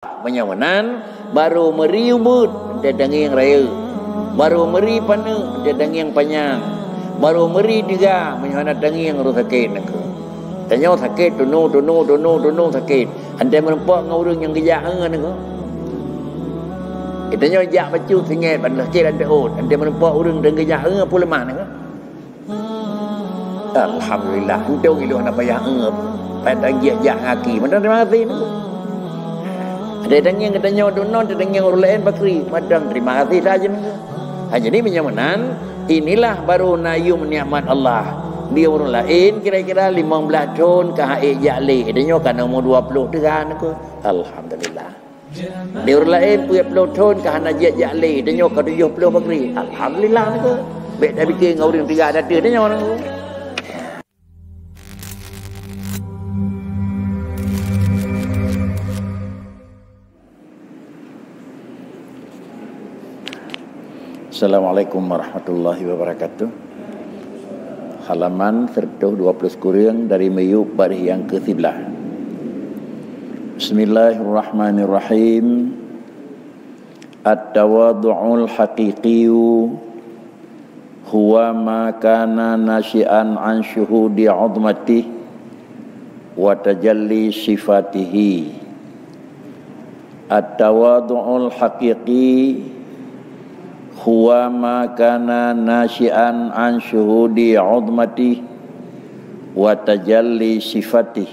Menyawanan baru meri ubud dia denging raya, baru meri pana dia denging panjang, baru meri tiga menyawana denging ru sakit nak. Tanya sakit tunu sakit. Anda menempak dengan orang yang kejak nak. Itanya jak bacu singit pada sakit ada ut. Anda menempak orang yang kejak apa lemah nak. Alhamdulillah. Untung ilu nak payah pada jak ngaki. Mana terima kasih nak. Ada yang katanya dunon, ada yang orang lain bakri. Madang terima kasih saja nak. Jadi menyamanan inilah baru nayum nikmat Allah. Dia orang lain kira-kira 15 tahun ke haik jali. Adanya kan umur 20 tegan aku. Alhamdulillah. Dia orang lain 20 tahun ke hana jali. Adanya kan 70 bakri. Alhamdulillah aku. Baik dah bikin dengan orang tiga ada adanya orang aku. Assalamualaikum warahmatullahi wabarakatuh. Halaman 120 kurang dari Meyub baris yang ke-11. Bismillahirrahmanirrahim. At-tawadhu'ul haqiqiyu huwa ma kana nasyi'an an syuhudi 'azmatihi wa tajalli sifatihi. At-tawadhu'ul haqiqi huwa ma kana nasyi'an an syuhudi 'azmatihi wa tajalli sifatih.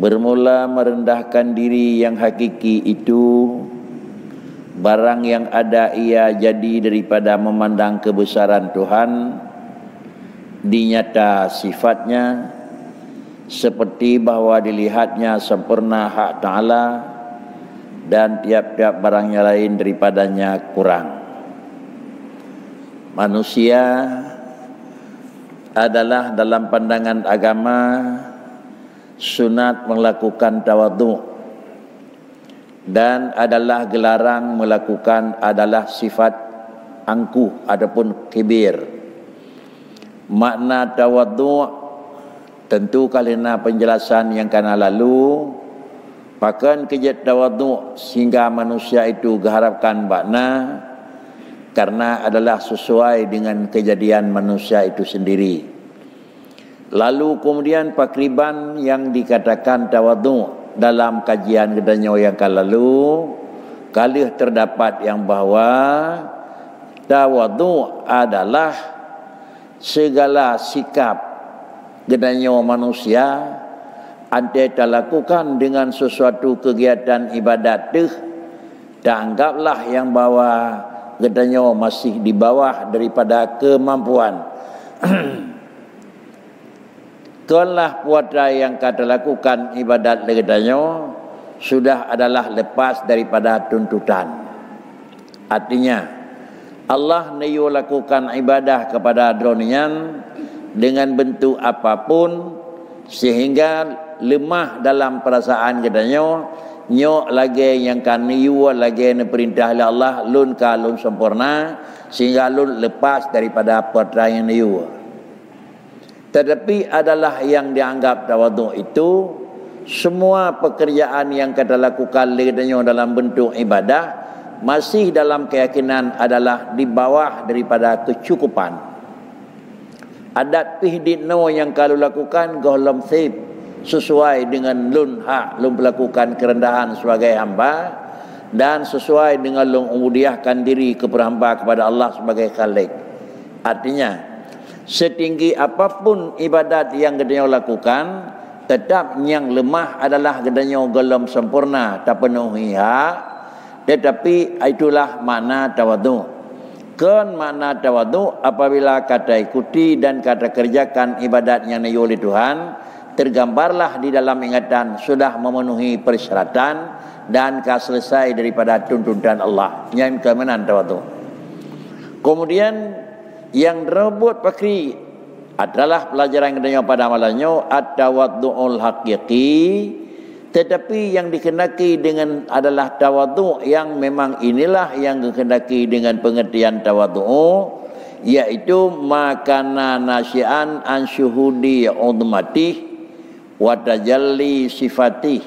Bermula merendahkan diri yang hakiki itu barang yang ada ia jadi daripada memandang kebesaran Tuhan, dinyata sifatnya seperti bahwa dilihatnya sempurna hak Ta'ala dan tiap-tiap barangnya lain daripadanya kurang. Manusia adalah dalam pandangan agama sunat melakukan tawadhu dan adalah gelarang melakukan adalah sifat angkuh ataupun kibir. Makna tawadhu tentu kalina penjelasan yang kana lalu. Pakan kejat tawadhu sehingga manusia itu keharapkan makna karena adalah sesuai dengan kejadian manusia itu sendiri. Lalu kemudian pakriban yang dikatakan tawadhu dalam kajian kedanyo yang lalu kalih terdapat yang bahawa tawadhu adalah segala sikap kedanyo manusia anda lakukan dengan sesuatu kegiatan ibadat tu, tak anggaplah yang bawa gedanya masih di bawah daripada kemampuan. Kanlah puasa yang kata lakukan ibadat gedanya sudah adalah lepas daripada tuntutan. Artinya Allah niyo lakukan ibadah kepada dronian dengan bentuk apapun sehingga lemah dalam perasaan katanya nyok lagi yang kan niu lagi ne perintah oleh Allah lun ka lun sempurna sehingga lun lepas daripada perintah yang niu. Tetapi adalah yang dianggap tawadhu itu semua pekerjaan yang kita lakukan katanya dalam bentuk ibadah masih dalam keyakinan adalah di bawah daripada kecukupan. Adat pihdino yang kalau lakukan golom sip sesuai dengan lun hak lun melakukan kerendahan sebagai hamba dan sesuai dengan lun mengudiahkan diri kepada hamba kepada Allah sebagai khalik. Artinya setinggi apapun ibadat yang gedenya lakukan tetap yang lemah adalah gedenya golom sempurna tak penuhi hak, tetapi itulah makna tawadhu. Kan makna tawadhu apabila kata ikuti dan kata kerjakan ibadat yang diyo oleh Tuhan tergambarlah di dalam ingatan sudah memenuhi persyaratan dan selesai daripada tuntutan Allah. Yang kemenan tawadhu. Kemudian yang rebut pakri adalah pelajaran yang adanya pada amalannya at-tawadhu'ul haqiqi, tetapi yang dikehendaki dengan adalah tawadhu yang memang inilah yang dikehendaki dengan pengertian tawadhu, yaitu makana nasyi'an an syuhudi 'udmatih wa tajalli sifatih,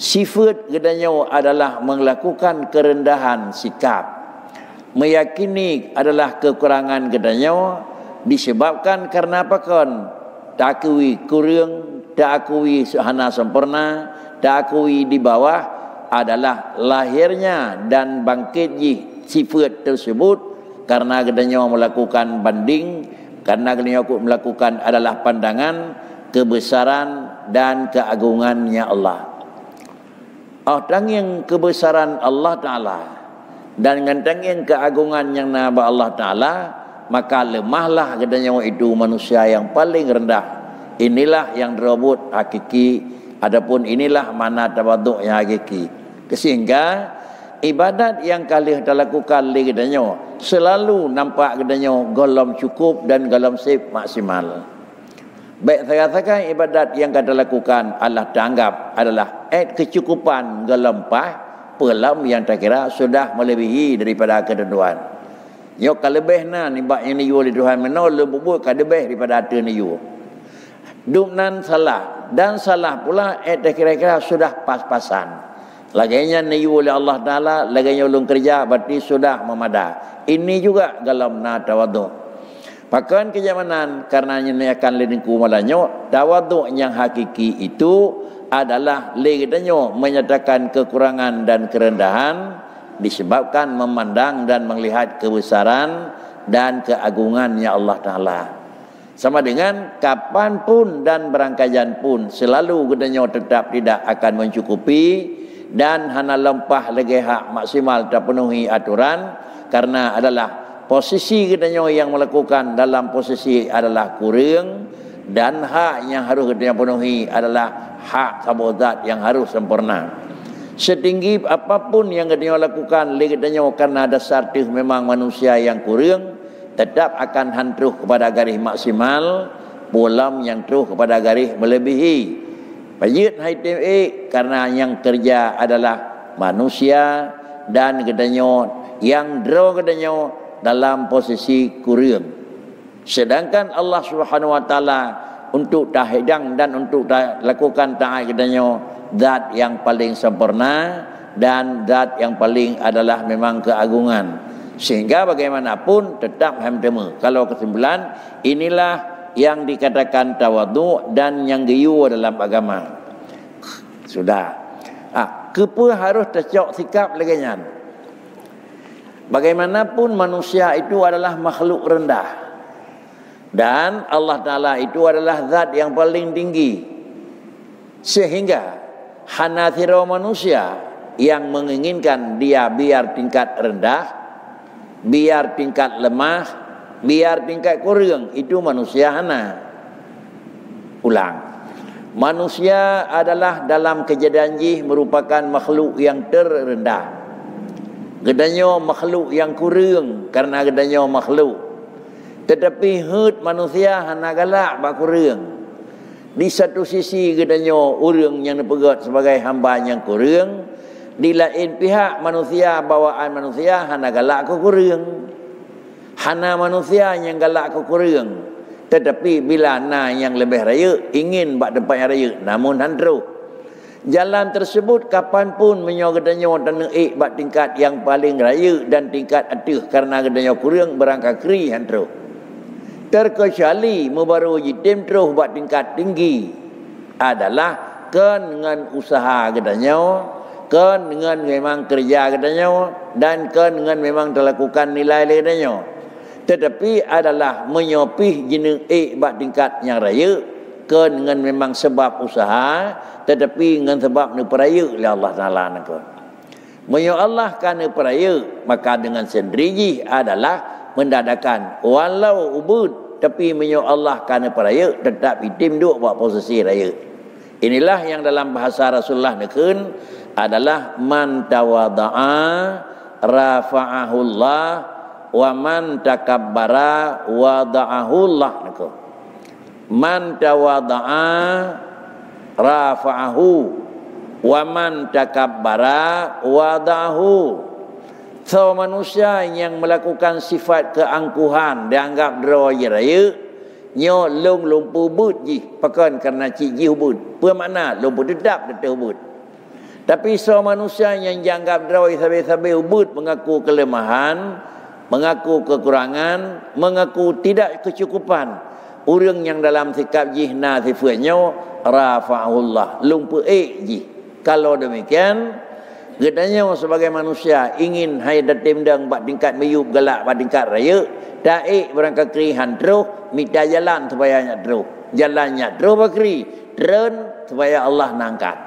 Sifat gedanya adalah melakukan kerendahan sikap. Meyakini adalah kekurangan gedanya disebabkan karena apa kan? Tak akui kurang, tak akui hana sempurna, tak akui di bawah adalah lahirnya dan bangkitnya sifat tersebut karena gedanya melakukan banding, karena gedanya melakukan adalah pandangan kebesaran dan keagungannya Allah. Tanging kebesaran Allah Ta'ala dan dengan tanging keagungan yang naba Allah Ta'ala, maka lemahlah gedanya itu manusia yang paling rendah. Inilah yang direbut hakiki, adapun inilah mana tawaduk yang hakiki. Sehingga ibadat yang kalian lakukan gedanya selalu nampak gedanya golom cukup dan golom sip maksimal. Baik saya katakan ibadat yang kita lakukan Allah dianggap adalah kecukupan gelempah pelam yang tak kira sudah melebihi daripada ketentuan. Yo kalebeh na nibak yang niyu li Tuhan menol lebih kadebeh daripada ada niyu. Dumnan salah dan salah pula tak kira-kira sudah pas-pasan. Lagainya niyu oleh Allah Taala, lagainya ulung kerja berarti sudah memadah. Ini juga dalam na tawaduk. Pakan kejamanan karenanya ni akan leningku malanyo tawaduk yang hakiki itu adalah legitanyo menyatakan kekurangan dan kerendahan disebabkan memandang dan melihat kebesaran dan keagungannya Allah Ta'ala. Sama dengan kapanpun dan berangkajan pun selalu gedanyo tetap tidak akan mencukupi dan hana lempah lagi hak maksimal terpenuhi aturan karena adalah posisi gedanyo yang melakukan dalam posisi adalah kurang dan hak yang harus gedanyo penuhi adalah hak sabodat yang harus sempurna. Setinggi apapun yang gedanyo lakukan gedanyo karena dasar tu memang manusia yang kurang tetap akan hantruh kepada garis maksimal, pulam yang truh kepada garis melebihi. Pajit HTMA karena yang kerja adalah manusia dan gedanyo yang draw gedanyo dalam posisi kurang. Sedangkan Allah Subhanahu Wa Taala untuk tahidang dan untuk lakukan taat kepadanya zat yang paling sempurna dan zat yang paling adalah memang keagungan. Sehingga bagaimanapun tetap hamdama. Kalau kesimpulan inilah yang dikatakan tawadhu dan yang giyu dalam agama. Sudah. Kepa harus tercok sikap lagi nyan. Bagaimanapun manusia itu adalah makhluk rendah dan Allah Ta'ala itu adalah zat yang paling tinggi, sehingga hanathira manusia yang menginginkan dia biar tingkat rendah, biar tingkat lemah, biar tingkat kurang, itu manusia hana. Ulang, manusia adalah dalam kejadian jih merupakan makhluk yang terendah. Gedanyo makhluk yang kurang karena gedanyo makhluk. Tetapi hut manusia hana galak bak kurang. Di satu sisi gedanyo orang yang dipegat sebagai hamba yang kurang, di lain pihak manusia bawaan manusia hana galak ke kurang. Hana manusia yang galak ke kurang. Tetapi bila na yang lebih raya ingin bak tempat yang raya namun handro. Jalan tersebut kapanpun menyogedanyo dan bak tingkat yang paling raya dan tingkat aduh karena gedanyo kurang berangkat kri hantro. Terkecuali membaru jitim terus bak tingkat tinggi adalah kan dengan usaha gedanyo, kan dengan memang kerja gedanyo dan kan dengan memang terlakukan nilai gedanyo. Tetapi adalah menyopih jenis bak tingkat yang raya kan dengan memang sebab usaha tetapi dengan sebab ni peraya oleh Allah Ta'ala nak. Menyo Allah kerana peraya maka dengan sendiri adalah mendadakan walau ubud tapi menyo Allah kerana peraya tetap itim duk buat posisi raya. Inilah yang dalam bahasa Rasulullah nekun adalah man tawadha'a rafa'ahu Allah wa man takabbara wada'ahu Allah nak. Man tawadha'a rafa'ahu wa man takabbara wada'ahu. So manusia yang melakukan sifat keangkuhan dianggap droya raya nyo long lumpu but ji pakan karena cik ji hubud. Apa makna lumpu dedap dedah hubud. Tapi seorang manusia yang dianggap drawai sabi-sabi ubud, mengaku kelemahan, mengaku kekurangan, mengaku tidak kecukupan. Orang yang dalam sikap jihna sifatnya rafa'ahullah, lumpur ji. Kalau demikian, katanya sebagai manusia ingin hai datim dang bak tingkat meyup galak bak tingkat raya, taik berangkat kerihan terus, minta jalan supaya nyak terus. Jalannya terus bakri, tren supaya Allah nangkat.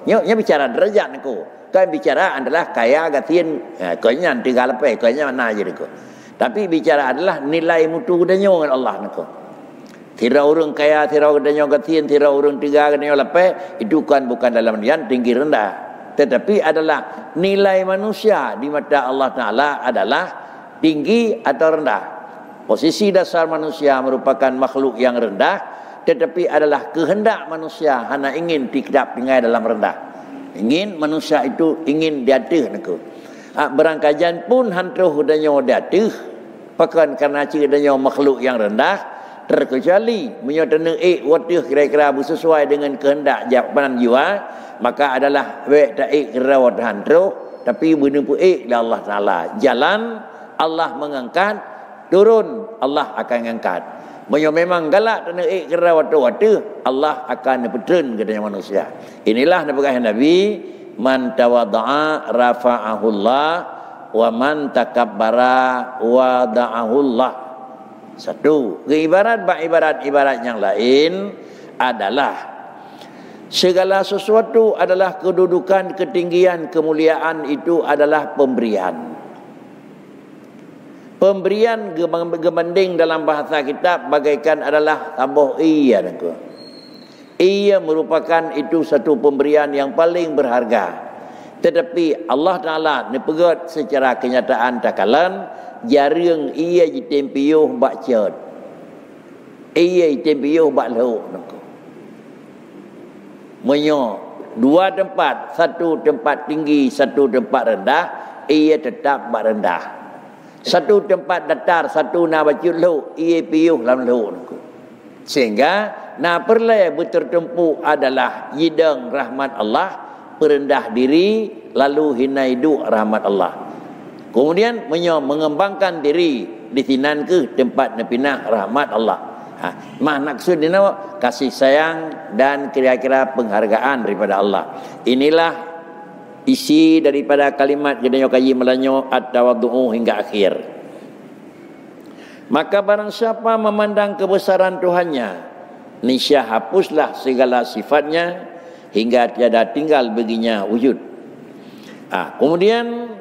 Nya bicara derajat aku. Kan bicara adalah kaya gatin, kayaknya 3 lepas, kayaknya mana aja deku. Tapi bicara adalah nilai mutu gedanya dengan Allah nak. Tira orang kaya, tira gedanya gatin, tira orang 3 gedanya lepas, itu kan bukan dalam niat tinggi rendah. Tetapi adalah nilai manusia di mata Allah Ta'ala adalah tinggi atau rendah. Posisi dasar manusia merupakan makhluk yang rendah, tetapi adalah kehendak manusia hanya ingin tidak tinggal dalam rendah. Ingin manusia itu ingin diatuh nak. Berangkajan pun hantu hudanya diatuh. Bahkan karena ceritanya makhluk yang rendah, terkecuali menyotana watuh kira-kira bersesuai dengan kehendak jawapan jiwa, maka adalah tak kerawat hantu, tapi benar-benar dari Allah Ta'ala. Jalan Allah mengangkat, turun Allah akan mengangkat. Memang galak dan kerawat watuh, Allah akan nepetun katanya manusia. Inilah Nabi man tawadda'a rafa'ahullah wa man takabbara wada'ahullah. Satu, ibarat yang lain adalah segala sesuatu adalah kedudukan, ketinggian, kemuliaan itu adalah pemberian. Pemberian gebanding dalam bahasa kita bagaikan adalah tambah iya. Ia merupakan itu satu pemberian yang paling berharga. Tetapi Allah Ta'ala nepegat secara kenyataan takalan jarang ia ditempiyuh bak cet. Ia ditempiyuh bak lauk. Menyo 2 tempat, satu tempat tinggi, satu tempat rendah, ia tetap bak rendah. Satu tempat datar, satu na bacut lauk, ia piyuh dalam lauk. Sehingga na perlai bertertempu adalah yidang rahmat Allah, perendah diri, lalu hina hidup rahmat Allah. Kemudian mengembangkan diri di sinan ke tempat nepinah rahmat Allah. Maksud ini kasih sayang dan kira-kira penghargaan daripada Allah. Inilah isi daripada kalimat Gedanyo Kaji Melanyo at-tawaddu'u hingga akhir. Maka barang siapa memandang kebesaran Tuhannya, niscaya hapuslah segala sifatnya hingga tiada tinggal baginya wujud. Kemudian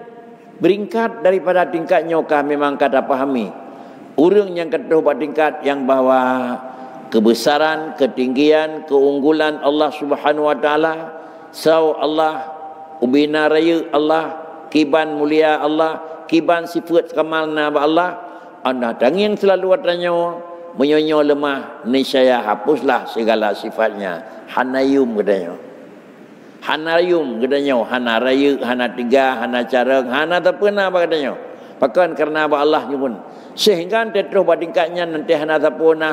beringkat daripada tingkatnya kah memang kata pahami. Orang yang ketuh tingkat yang bahawa kebesaran, ketinggian, keunggulan Allah Subhanahu Wa Taala, sau Allah, ubina raya Allah, kiban mulia Allah, kiban sifat kamalna Allah, anda yang selalu watanya menyonyo lemah, niscaya hapuslah segala sifatnya. Hanayum katanya. Hanayum katanya, hana raya, hana tiga, hana careng, hana tak pernah apa katanya. Bahkan karena Allah pun sehingga terus badingkatnya nanti hana sapuna,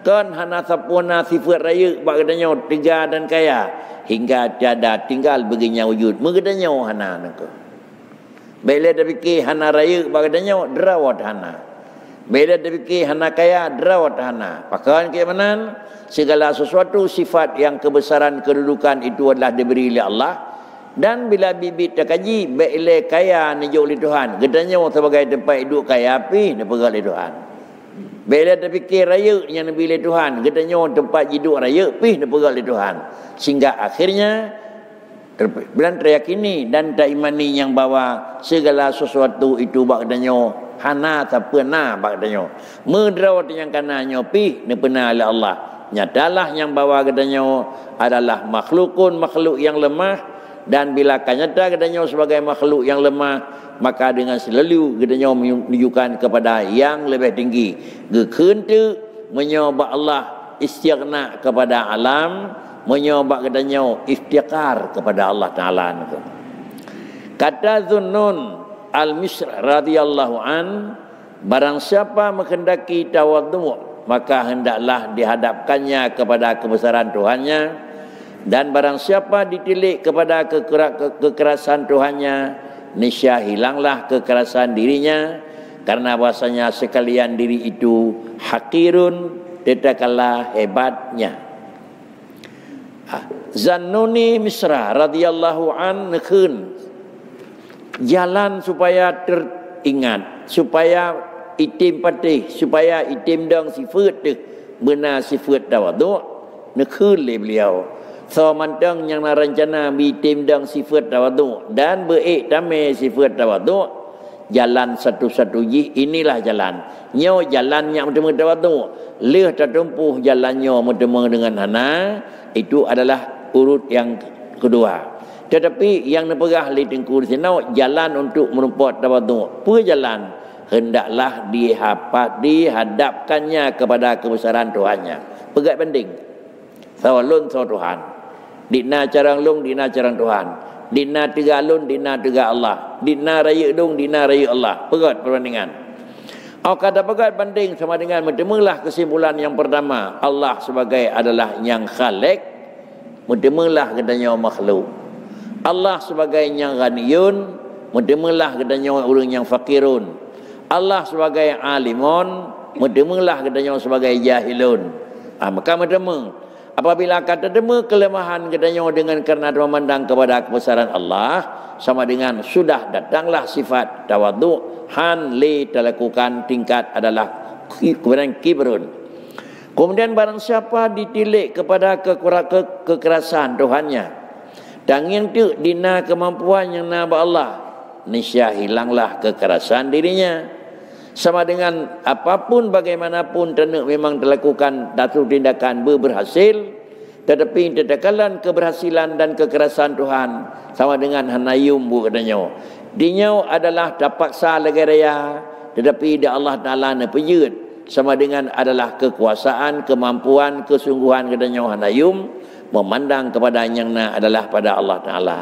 kan hana sapuna sifat raya bak katanya tiga dan kaya hingga tiada tinggal baginya wujud. Mengadanya hana nak. Bila dah fikir hana raya bak katanya derawat hana. Bila dah fikir hana kaya derawat hana. Bahkan ke mana segala sesuatu sifat yang kebesaran kedudukan itu adalah diberi oleh Allah. Dan bila bibit tak kaji bila kaya nijuk oleh Tuhan, gedanya sebagai tempat hidup kaya api dipegang oleh Tuhan. Bila dah fikir raya yang diberi oleh Tuhan, gedanya tempat hidup raya api dipegang oleh Tuhan. Sehingga akhirnya bulan teriyakini dan tak imani yang bahawa segala sesuatu itu bak gedanya hana tak pernah bak gedanya medrawat yang kananya pi ni pernah oleh Allah. Nyatalah yang bawa gedanya adalah makhluk yang lemah, dan bila kanyata gedanya sebagai makhluk yang lemah, maka dengan selalu gedanya menunjukkan kepada yang lebih tinggi. Gekeun tu menyoba Allah istighna kepada alam, menyoba gedanya iftiqar kepada Allah Taala. Kata Zunnun Al-Misr radhiyallahu an, barang siapa menghendaki tawadhu, maka hendaklah dihadapkannya kepada kebesaran Tuhannya, Dan barang siapa ditilik kepada kekerasan Tuhannya, niscaya hilanglah kekerasan dirinya, karena bahasanya sekalian diri itu hakirun, tetaplah hebatnya. Zannuni Misra radhiyallahu an nekeun jalan supaya teringat, supaya itim patih, supaya itim dang sifat teh benar sifat tawaduk nekeun le beliau. So mantang yang rencana itim dang sifat tawaduk dan beik tame sifat tawaduk, jalan satu-satu inilah jalan. Nyo jalannya bertemu tawaduk, leh tertempuh jalannya bertemu dengan hana, itu adalah urut yang kedua. Tetapi yang nepegah li tengku di sini jalan untuk merupakan tawaduk. Perjalan hendaklah dihadapkannya kepada kebesaran Tuhannya. Pegat banding. Sawalun saw Tuhan. Dina carang lung, dina carang Tuhan. Dina tiga alun, dina tiga Allah. Dina raya dung, dina raya Allah. Pegat perbandingan. Kata pegat banding sama dengan mentemulah kesimpulan yang pertama. Allah sebagai adalah yang khalik. Mentemulah katanya makhluk. Allah sebagai yang ghaniyun. Mentemulah katanya orang yang fakirun. Allah sebagai alimun. Mentemulah katanya sebagai jahilun. Maka mentemung. Apabila kata dema kelemahan katanya dengan kerana memandang kepada kebesaran Allah, sama dengan sudah datanglah sifat tawaduk, han li terlakukan tingkat adalah kemudian kibrun. Kemudian barang siapa ditilik kepada kekerasan Tuhannya, dan yang tu dina kemampuan yang naba Allah, niscaya hilanglah kekerasan dirinya. Sama dengan apapun bagaimanapun ternak memang terlakukan satu tindakan berhasil, tetapi tetakalan keberhasilan dan kekerasan Tuhan sama dengan hanayum bu katanya. Dinya adalah terpaksa lagi raya, tetapi dia Allah Taala ne pejut sama dengan adalah kekuasaan, kemampuan, kesungguhan katanya hanayum memandang kepada yang adalah pada Allah Taala.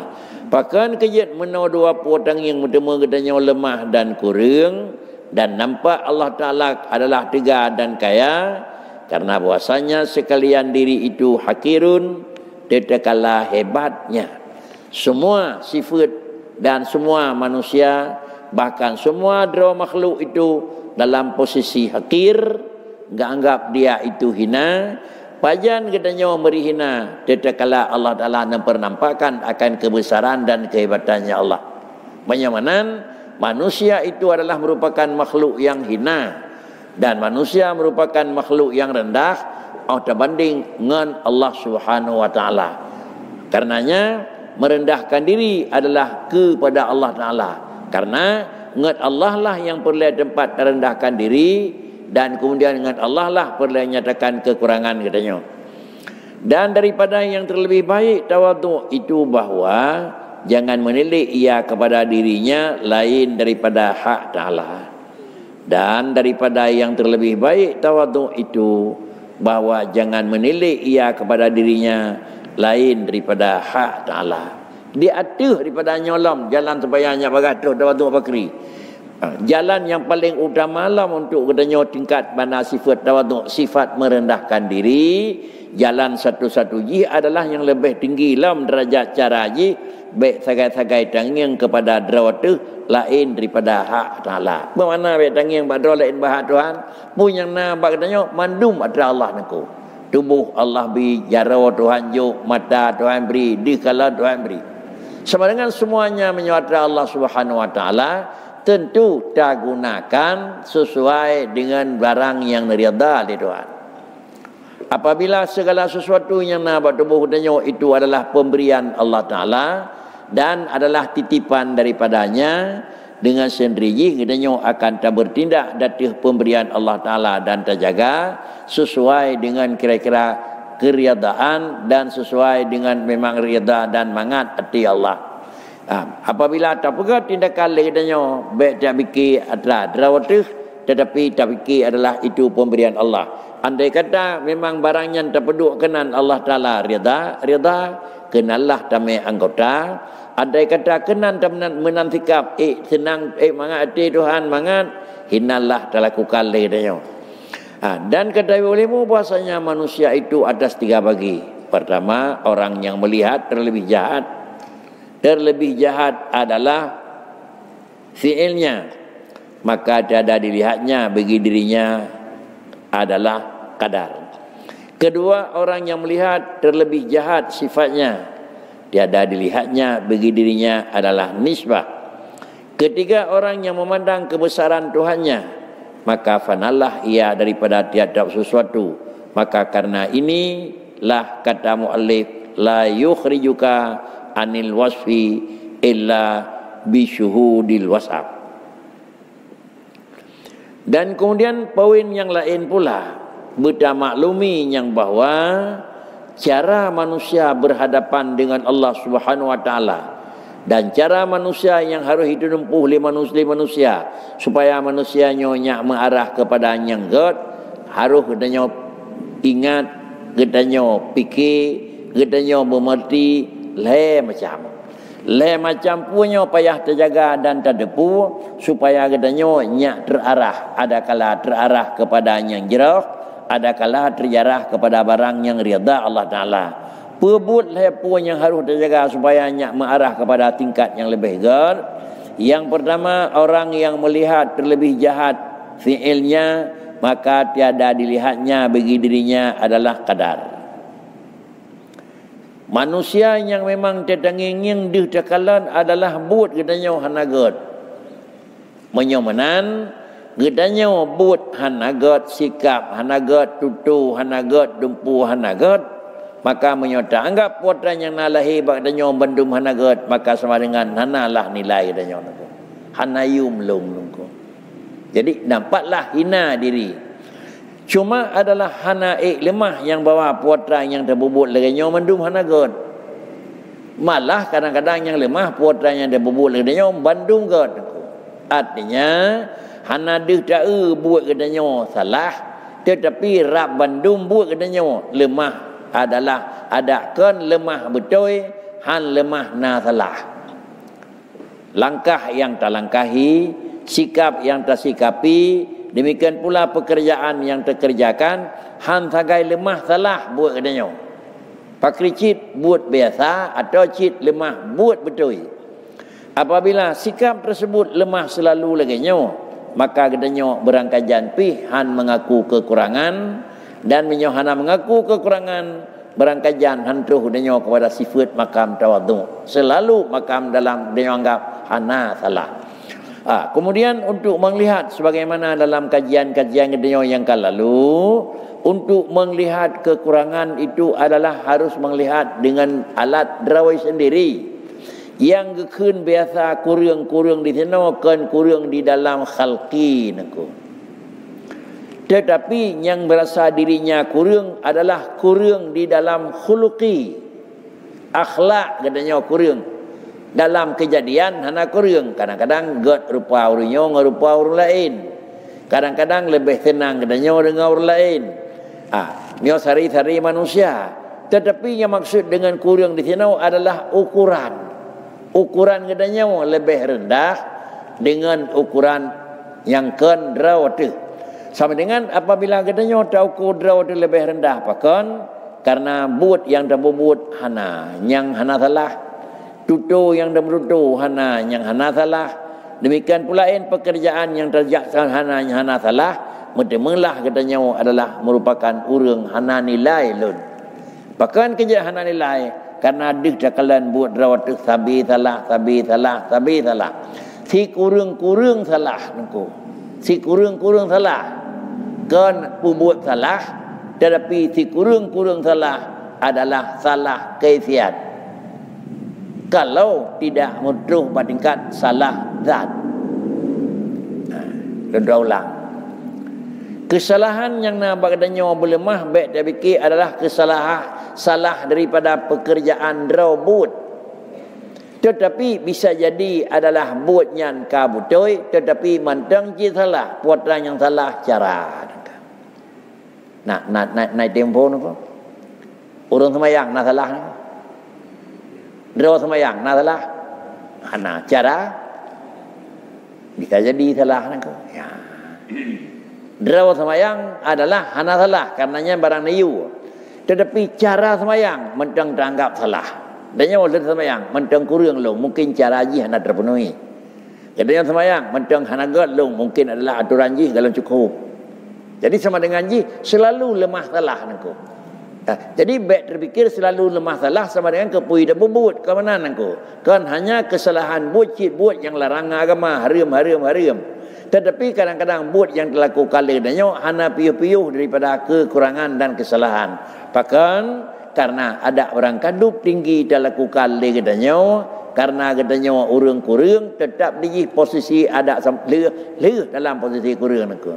Pakan kejut meno dua potang yang bertemu katanya lemah dan kurang. Dan nampak Allah Ta'ala adalah tiga dan kaya, karena bahwasanya sekalian diri itu hakirun, tetaplah hebatnya. Semua sifat dan semua manusia, bahkan semua dua makhluk itu dalam posisi hakir, enggak anggap dia itu hina. Pajan katanya memberi hina, tetaplah Allah Ta'ala mempernampakkan akan kebesaran dan kehebatannya Allah. Bagaimana manusia itu adalah merupakan makhluk yang hina, dan manusia merupakan makhluk yang rendah terbanding dengan Allah Subhanahu wa taala. Karenanya merendahkan diri adalah kepada Allah Taala, karena dengan Allah lah yang perlu tempat merendahkan diri, dan kemudian dengan Allah lah perlu nyatakan kekurangan katanya. Dan daripada yang terlebih baik tawaduk itu bahwa jangan menilik ia kepada dirinya lain daripada hak Ta'ala. Dan daripada yang terlebih baik tawaduk itu bahwa jangan menilik ia kepada dirinya lain daripada hak Ta'ala. Dia atuh daripada nyolom jalan sebayanya bagaduh tawaduk bakri. Jalan yang paling utama lah untuk katanya tingkat mana sifat tawaduk, sifat merendahkan diri. Jalan satu-satu adalah yang lebih tinggi dalam derajat cara baik sagai-sagai tangiang kepada drawatu lain daripada hak Ta'ala. Bagaimana baik tangiang pada lain bahak Tuhan pun yang nak katanya mandum ada Allah naku. Tubuh Allah beri, jarawa Tuhan juk, mata Tuhan beri, dikala Tuhan beri. Sama dengan semuanya menyuatra Allah Subhanahu wa taala, tentu tak gunakan sesuai dengan barang yang rida di Tuhan. Apabila segala sesuatu yang nak tubuh katanya itu adalah pemberian Allah Ta'ala dan adalah titipan daripadanya, dengan sendirinya katanya akan tak bertindak dari pemberian Allah Ta'ala dan terjaga sesuai dengan kira-kira keriadaan dan sesuai dengan memang rida dan mangat hati Allah. Apabila tak pegat tindakan katanya baik tak fikir adalah drawatih, tetapi tak fikir adalah itu pemberian Allah. Andai kata memang barangnya terpeduk kenan Allah Ta'ala rida, kenallah tamai anggota. Andai kata kenan menantikap senang mangat hati Tuhan mangat, hinallah terlakukan ledanya. Dan kata olehmu bahasanya manusia itu atas tiga bagi. Pertama, orang yang melihat terlebih jahat. Terlebih jahat adalah fi'ilnya, maka tiada dilihatnya bagi dirinya adalah qadar. Kedua, orang yang melihat terlebih jahat sifatnya, tiada dilihatnya bagi dirinya adalah nisbah. Ketiga, orang yang memandang kebesaran Tuhannya, maka fanalah ia daripada tiada sesuatu. Maka karena inilah kata muallif, la yukhrijuka anil wasfi illa bisyuhudil wasaf. Dan kemudian poin yang lain pula, bermaklumi yang bahawa cara manusia berhadapan dengan Allah Subhanahu wa taala dan cara manusia yang harus ditempuh oleh manusia supaya manusia nyonya mengarah kepada yang God, harus katanya ingat, katanya fikir, katanya mengerti macam punya payah terjaga dan terdepu supaya katanya nyak terarah, ada kala terarah kepada yang jerah, ada kala terjarah kepada barang yang rida Allah Ta'ala. Pebut pun yang harus terjaga supaya nyak mengarah kepada tingkat yang lebih gad. Yang pertama, orang yang melihat terlebih jahat fi'ilnya, maka tiada dilihatnya bagi dirinya adalah qadar. Manusia yang memang tertanging di tekalan adalah but katanya hanagat. Menyomanan katanya but hanagat, sikap hanagat, tutu hanagat, dumpu hanagat. Maka menyota anggap puatan yang nalahi katanya bandum hanagat, maka sama dengan hanalah nilai katanya. Hanayum lung. Jadi nampaklah hina diri. Cuma adalah hanaik lemah yang bawa puatan yang terbubut laganya bandum hanagat. Malah kadang-kadang yang lemah puatan yang terbubut laganya bandum god. Artinya hana deh tak buat katanya salah, tetapi rap bandum buat katanya lemah adalah adakan lemah betul, han lemah na salah. Langkah yang terlangkahi, sikap yang tersikapi, demikian pula pekerjaan yang terkerjakan, han sagai lemah salah buat katanya. Pakri cit buat biasa atau cit lemah buat betul. Apabila sikap tersebut lemah selalu laginya, maka katanya berangkajan pi han mengaku kekurangan, dan menyohana mengaku kekurangan berangkajan hantuh denyo kepada sifat makam tawadhu. Selalu makam dalam denyo anggap hana salah. Kemudian untuk melihat sebagaimana dalam kajian-kajian denyo yang lalu, untuk melihat kekurangan itu adalah harus melihat dengan alat derawai sendiri. Yang gekun biasa kurang-kurang di sana kan kurang di dalam khalqi naku. Tetapi yang berasa dirinya kurang adalah kurang di dalam khuluqi, akhlak katanya kurang. Dalam kejadian hana kurang. Kadang-kadang god rupa orangnya rupa orang lain. Kadang-kadang lebih tenang katanya dengan orang lain. Ini sari-sari manusia. Tetapi yang maksud dengan kurang di sini adalah ukuran. Ukuran katanya lebih rendah dengan ukuran yang kendrawat. Sama dengan apabila katanya ukur drawat lebih rendah pakan, karena but yang terbubut hana yang hana salah, tutu yang terbrutu hana yang hana salah. Demikian pula pekerjaan yang terjaksana hana yang hana salah, melah katanya adalah merupakan urang hana nilai lun. Bahkan kerja hana nilai karena dik cakalan buat drawat sabi salah. Si kurang salah nengko. Si kurang salah. Kan buat salah, tetapi si kurang salah adalah salah kaifiat. Kalau tidak mudruh pada tingkat salah zat. Kedua ulang. Kesalahan yang nak bagdanya berlemah baik dia fikir adalah salah daripada pekerjaan drawbut. Tetapi bisa jadi adalah buatnya kabutoi, tetapi mantang je salah, puatan yang salah cara. Naik tempo ni kok. Orang semayang nak salah ni. Draw semayang nak salah. Nah, cara bisa jadi salah ni kok. Ya. Draw semayang adalah hana salah karenanya barang niu. Tetapi cara semayang mentang teranggap salah. Katanya oleh semayang mentang kurang long, mungkin cara haji hana terpenuhi. Katanya semayang mentang hana god long, mungkin adalah aturan haji kalau cukup. Jadi sama dengan haji selalu lemah salah nangku. Jadi baik terfikir selalu lemah salah sama dengan kepui dan bubut ke mana nangku. Kan hanya kesalahan buat yang larang agama haram. Tetapi kadang-kadang buat yang dilakukan dengannya hana piuh-piuh daripada kekurangan dan kesalahan. Bahkan karena ada orang kadup tinggi dilakukan dengannya, karena katanya orang kurang tetap di posisi ada leh dalam posisi kurang nangku.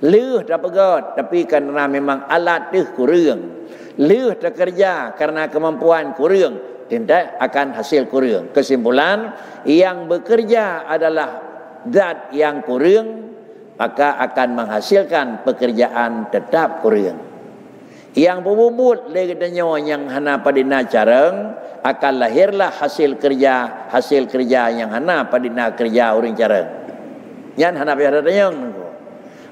Leh tak pegat tapi karena memang alat tu kurang. Leh tak kerja karena kemampuan kurang, tidak akan hasil kurang. Kesimpulan, yang bekerja adalah zat yang kurang, maka akan menghasilkan pekerjaan tetap kurang. Yang berbubut legatnya yang hana padina careng, akan lahirlah hasil kerja yang hana padina kerja orang careng. Yang hana biadanya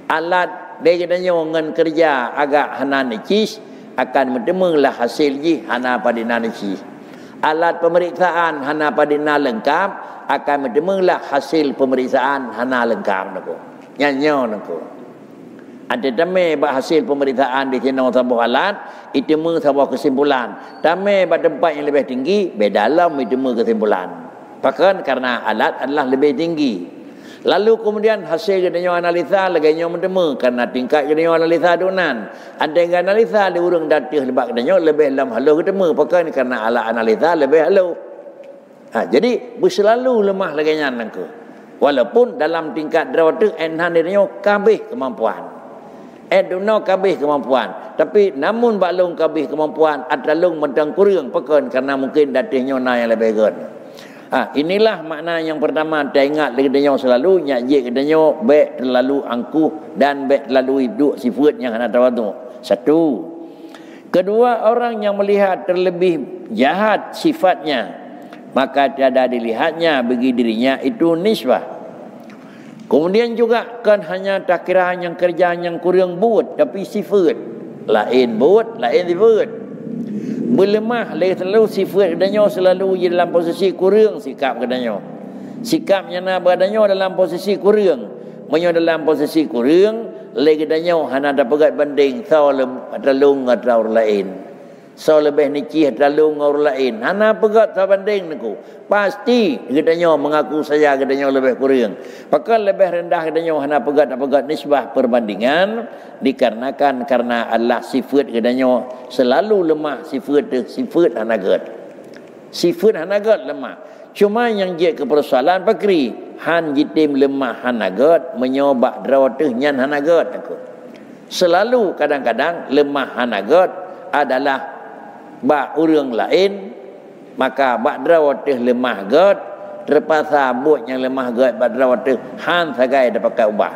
alat legatnya ngan kerja agak hana necis, akan mendemulah hasil ji hana padina necis. Alat pemeriksaan hana padina lengkap, akan mendemulah hasil pemeriksaan hana lengkap nako. Nyanyo nako. Ada dame ba hasil pemeriksaan di sini sebuah alat, itu sebuah kesimpulan. Dame ba tempat yang lebih tinggi, bedalam itu kesimpulan. Bahkan karena alat adalah lebih tinggi. Lalu kemudian hasil katanya analisa laganya mendema karena tingkat katanya analisa dunan. Ada yang analisa di urang datih lebak katanya lebih lam halu ketemu pakai karena alat analisa lebih halu. Jadi berselalu lemah laganya nangku. Walaupun dalam tingkat drawat enhan dia kabeh kemampuan. Duno kabeh kemampuan. Tapi namun baklong kabeh kemampuan adalung mentang kurang pakai karena mungkin datihnya na yang lebih good. Inilah makna yang pertama. Dia ingat katanya selalu nyajik katanya baik terlalu angkuh dan baik terlalu hidup sifat yang hendak tawadu. Satu. Kedua, orang yang melihat terlebih jahat sifatnya, maka tiada dilihatnya bagi dirinya itu nisbah. Kemudian juga kan hanya takiran yang kerja yang kurang buat, tapi sifat lain buat, lain sifat. Berlemah lagi selalu sifat katanya selalu dalam posisi kurang sikap katanya. Sikapnya na badannya dalam posisi kurang. Menyo dalam posisi kurang lagi katanya hana ada pegat banding salam atalung atau lain. So lebih nikih terlalu ngor lain. Hana pegat sabanding niku. Pasti katanya mengaku saya katanya lebih kurang. Maka lebih rendah katanya hana pegat nisbah perbandingan dikarenakan karena Allah sifat katanya selalu lemah sifat hana gad. Sifat hana gad lemah. Cuma yang dia ke persoalan pakri han jitim lemah hana gad menyobak drawatih nyan hana gad aku. Selalu kadang-kadang lemah hana gad adalah bak orang lain, maka bak drawatih lemah gad terpaksa buat yang lemah gad bak drawatih han sagai dapat ubah.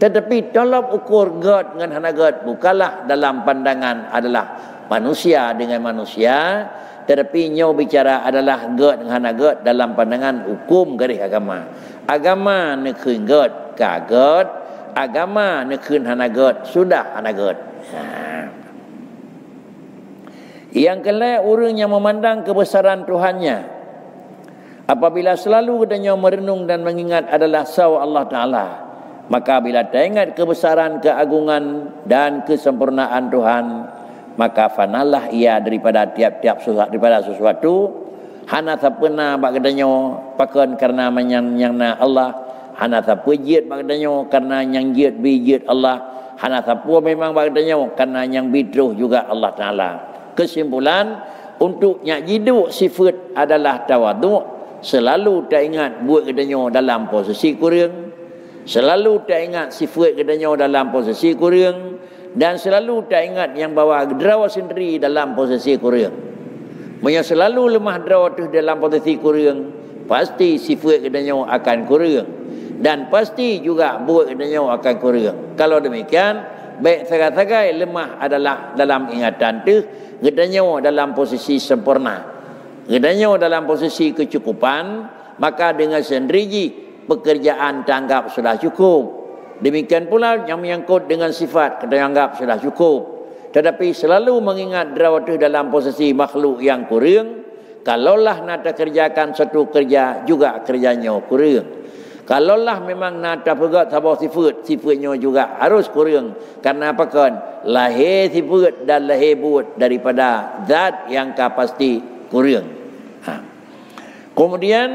Tetapi tolak ukur gad dengan hana gad bukanlah dalam pandangan adalah manusia dengan manusia, tetapi nyo bicara adalah gad dengan hana gad dalam pandangan hukum garis agama. Agama nekun gad kagad, agama nekun hana gad sudah hana gad. Yang kelima, orang yang memandang kebesaran Tuhannya apabila selalu katanya merenung dan mengingat adalah saw Allah Ta'ala, maka bila teringat kebesaran, keagungan dan kesempurnaan Tuhan, maka fanalah ia daripada tiap-tiap sesuatu. Hana sapena bak katanya pakan karena menyang-nyangna Allah, hana sapujit bak katanya karena yang jit bijit Allah, hana sapua memang bak katanya karena yang bidruh juga Allah Ta'ala. Kesimpulan, untuk nyak jiduk sifat adalah tawaduk. Selalu tak ingat buat katanya dalam posisi kurang, selalu tak ingat sifat katanya dalam posisi kurang, dan selalu tak ingat yang bawa derawa sendiri dalam posisi kurang. Yang selalu lemah derawa tu dalam posisi kurang, pasti sifat katanya akan kurang, dan pasti juga buat katanya akan kurang. Kalau demikian, baik sagai-sagai lemah adalah dalam ingatan tu, katanya dalam posisi sempurna, katanya dalam posisi kecukupan, maka dengan sendiri pekerjaan tanggap sudah cukup. Demikian pula yang menyangkut dengan sifat kita anggap sudah cukup. Tetapi selalu mengingat drawatuh dalam posisi makhluk yang kurang. Kalaulah nak kerjakan satu kerja juga kerjanya kurang. Kalaulah memang nak pegat sabah sifatnya juga harus kurang. Karena apa kan? Lahir sifat dan lahir buat daripada zat yang pasti kurang. Kemudian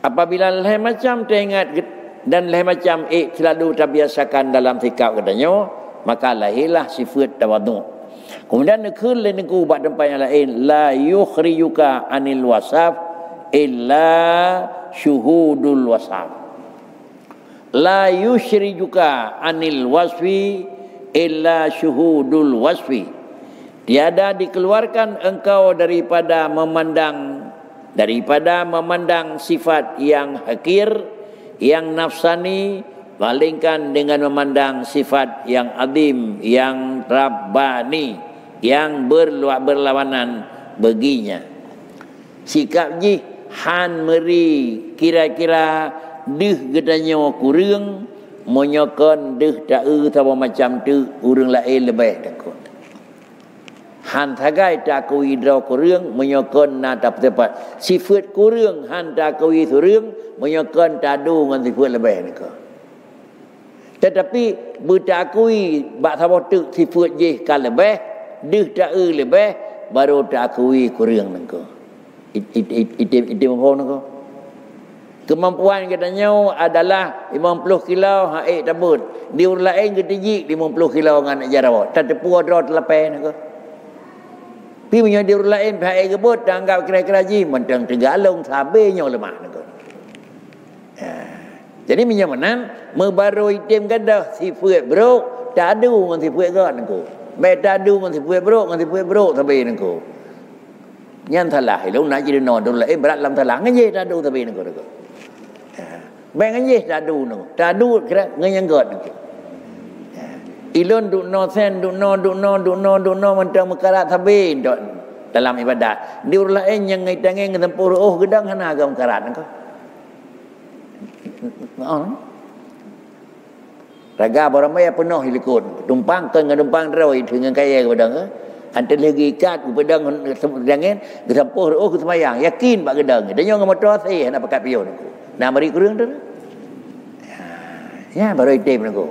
apabila lahir macam teringat dan lahir macam selalu terbiasakan dalam sikap katanya, maka lahirlah sifat tawadhu. Kemudian nekul lenego buat tempat yang lain, la yukhrijuka anil wasaf illa syuhudul wasaf. La yushrijuka anil wasfi illa syuhudul wasfi. Tiada dikeluarkan engkau daripada memandang sifat yang hakir, yang nafsani, malingkan dengan memandang sifat yang azim, yang rabbani, yang berlawanan baginya. Sikap ji han meri kira-kira deh gedanya kurang, menyokon deh tak sama macam tu urang lain lebih takut. Han tagai tak kui draw kurang, menyokon na tak tepat. Sifat kurang han tak kui surang, menyokon tadu dengan sifat lebih takut. Tetapi bertakui bak sama tu sifat je kan lebih, deh tak lebih, baru takui kurang nengko. Itu mohon nengko. Kemampuan katanya adalah 50 kilo haik tabut. Di orang lain ketiji 50 kilo dengan jarawat. Tak tepu ada terlepas nengko. Pi punya di orang lain haik kebut dan anggap kira-kira ji mentang tegalung sabenya lemah nengko. Jadi menyamanan membaru item gadah sifat bro tak ada dengan sifat god nengko. Baik tak ada dengan sifat bro dengan sifat bro sampai nengko. Nyan thalah lu nak jadi no dulu berat lam thalah ngje tak ada sampai nengko nengko. Baik ngje tak ada nengko. Tak ada kira nganyang god nengko. Ilon duk no sen duk no mentang mekarat sampai dalam ibadat. Di orang lain yang ngai tangan tempur gedang hana agam karat nengko. Raga beramai penuh hilikun tumpang ke tumpang rawai dengan kaya kepada ante lagi ikat kepada dengan kesampuh ke semayang yakin bak gedang dan yang motor saya nak pakai pion aku nak mari kurang tu ya baru item aku.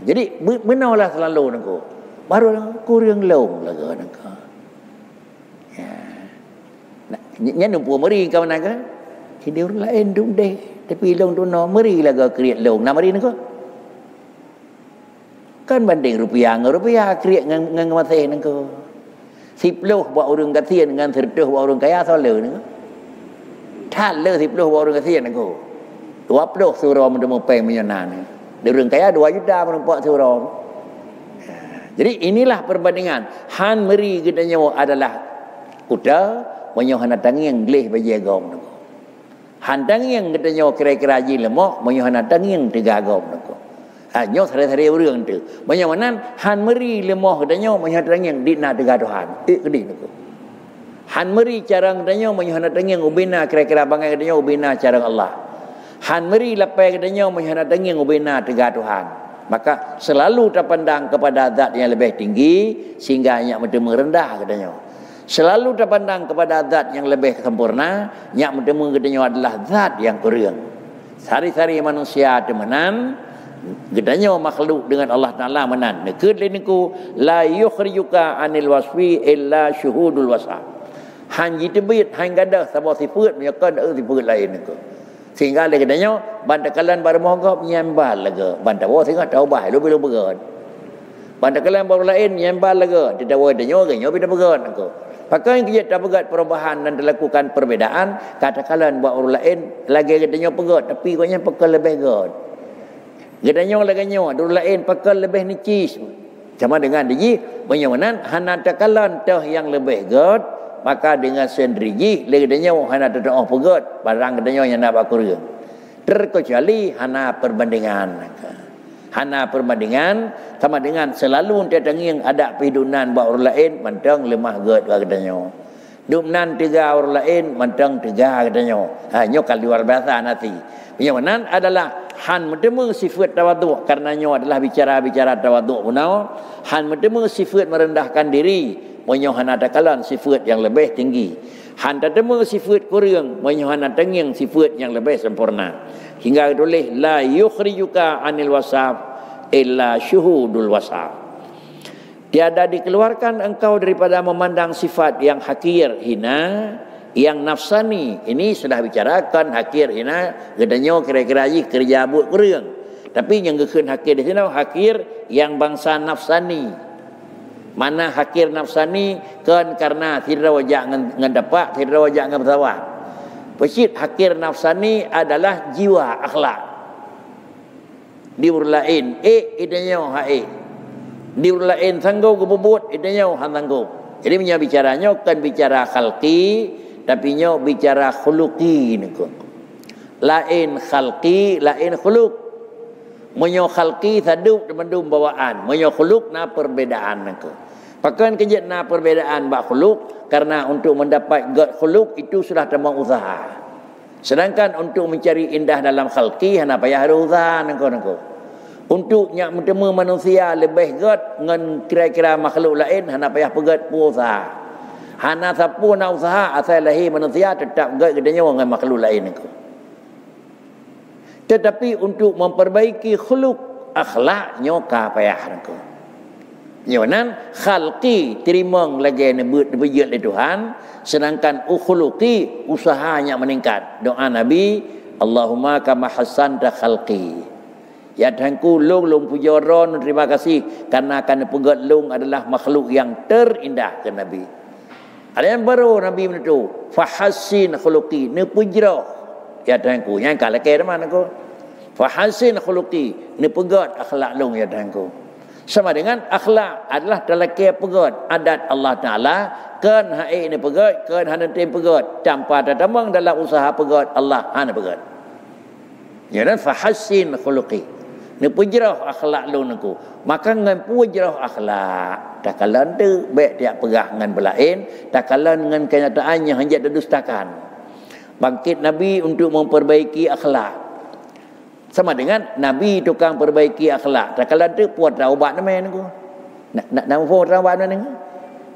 Jadi benarlah selalu aku baru kurang long lagi aku ya nya numpu mari kau nak ke hidup lain dum deh tapi long tu no meri laga kriat long na meri nengko kan banding rupiah kriat ngang masih nengko 10 buat orang kasihan dengan 100 buat orang kaya soleh nengkoท่านle 10 buat orang kasihan nengko 20 surau mendemu peng menyenan di orang kaya 2 juta menempok surau. Jadi inilah perbandingan han meri gedanya adalah kuda menyohana tangi yang gleh bagi agam nengko. Handang yang katanya kira-kira ji lemak, menyohana tangi yang tegagam nengko. Nyo sare-sare urang tu. Menyohanan han meri lemah katanya menyohana tangi yang dina tegaduhan. Kedih nengko. Han meri cara katanya menyohana tangi yang ubina kira-kira bangai katanya ubina cara Allah. Han meri lapai katanya menyohana tangi yang ubina tegaduhan. Maka selalu terpandang kepada zat yang lebih tinggi sehingga hanya merendah katanya. Selalu terpandang kepada zat yang lebih sempurna, yang bertemu katanya adalah zat yang kurang. Sari-sari manusia temenan, katanya makhluk dengan Allah Taala menan. Nekut leniku la yukhrijuka anil wasfi illa syuhudul wasaf. Han jitebit han gadah sama sifat menyakkan sifat lain niku. Sehingga le katanya bandakalan bar mohgop nyambal laga. Bantawa sehingga taubah lu belum begon. Bandakalan baru lain nyambal laga. Tidak boleh denyo ganyo bida begon niku. Pakai kita tak pegat perubahan dan dilakukan perbedaan, katakanlah buat orang lain lagi katanya pegat tapi katanya pakal lebih god. Katanya lagi nyawa orang lain pakal lebih nicis. Sama dengan dia menyamanan hana takalan tah yang lebih god, maka dengan sendiri lagi katanya hana tak pegat barang katanya yang nak kurang. Terkecuali hana perbandingan. Hana perbandingan sama dengan selalu datangi yang ada perhidupan buat orang lain mantang lemah god katanya. Dumnan tiga orang lain mantang tiga katanya. Hanya kalau luar biasa nanti. Yang mana adalah han medema sifat tawaduk karenanya adalah bicara-bicara tawaduk punau. Han medema sifat merendahkan diri, menyohan ada kalan sifat yang lebih tinggi. Han tadema sifat kurang, menyohan tenging sifat yang lebih sempurna. Hingga tulis la yukhrijuka anil wasaf illa syuhudul wasaf. Tiada dikeluarkan engkau daripada memandang sifat yang hakir, hina, yang nafsani. Ini sudah bicarakan hakir, hina, gedanya kira-kira kerja buat kurang. Tapi yang gekeun hakir di sini hakir yang bangsa nafsani. Mana hakir nafsani kan karena tidak wajah ngedapak, tidak wajah ngebawah. Pesit hakir nafsani adalah jiwa akhlak. Diurlain idanya hae. Diurlain sanggup kebubut idanya han sanggup. Jadi punya bicaranya kan bicara khalqi tapi nyo bicara khuluqi niku. Lain khalqi, lain khuluq. Menyo khalqi saduk mendum bawaan, menyo khuluq na perbedaan niku. Pakan kejat na perbedaan bak khuluq karena untuk mendapat khuluq itu sudah tambah usaha. Sedangkan untuk mencari indah dalam khalqi hana payah ada usaha niku. Untuk nyak bertemu manusia lebih god dengan kira-kira makhluk lain hana payah pegat usaha. Hana sapu na usaha asal lahir manusia tetap god gedenya dengan makhluk lain niku. Tetapi untuk memperbaiki khuluq akhlaknya ka payah niku. Nyonan khalqi terimang lagi nebut nebut Tuhan, sedangkan ukhuluqi usahanya meningkat. Doa Nabi, Allahumma kama hasanta khalqi. Ya Tuhanku long pujaran terima kasih karena akan pegat long adalah makhluk yang terindah ke Nabi. Ada yang baru Nabi menutu fahassin khuluqi ne pujra ya Tuhanku yang kalau ke mana ko fahassin khuluqi ne pegat akhlak long ya Tuhanku. Sama dengan akhlak adalah telaki pegat adat Allah Ta'ala kan hae ni pegat kan hanente pegat tanpa tetamang dalam usaha pegat Allah hana pegat. Ya dan fahassin khuluqi ni pujrah akhlak lu naku maka ngan pujrah akhlak tak kalan tu baik tiap pegah ngan belain tak kalan ngan kenyataannya hendak didustakan. Bangkit Nabi untuk memperbaiki akhlak sama dengan Nabi tukang perbaiki akhlak. Tak kala tu puat ubat namanya niku. Nak puat ubat namanya niku.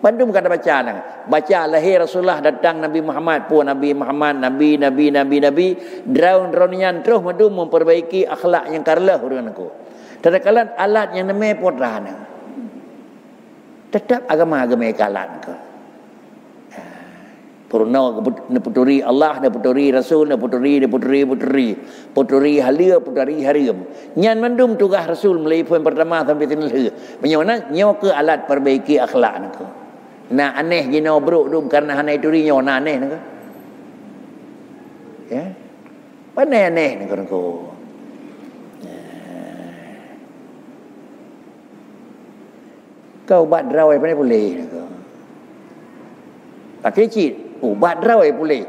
Bandung kata baca nang. Baca lahir Rasulullah datang Nabi Muhammad puan Nabi Muhammad nabi draun nyan terus madu memperbaiki akhlak yang karlah urang niku. Tak kala alat yang namanya puat nang. Tetap agama-agama kalan niku. Purna puturi Allah dan puturi Rasul dan puturi halia puturi harim. Nyan mendum tugas Rasul mulai poin pertama sampai tinil. Menyona nyo ke alat perbaiki akhlak nako. Na aneh gino bro dum karena hanai turi nyo na aneh nako. Ya. Aneh nako. Kau buat drawai pandai boleh nako. Pakai cit ubat drawai boleh.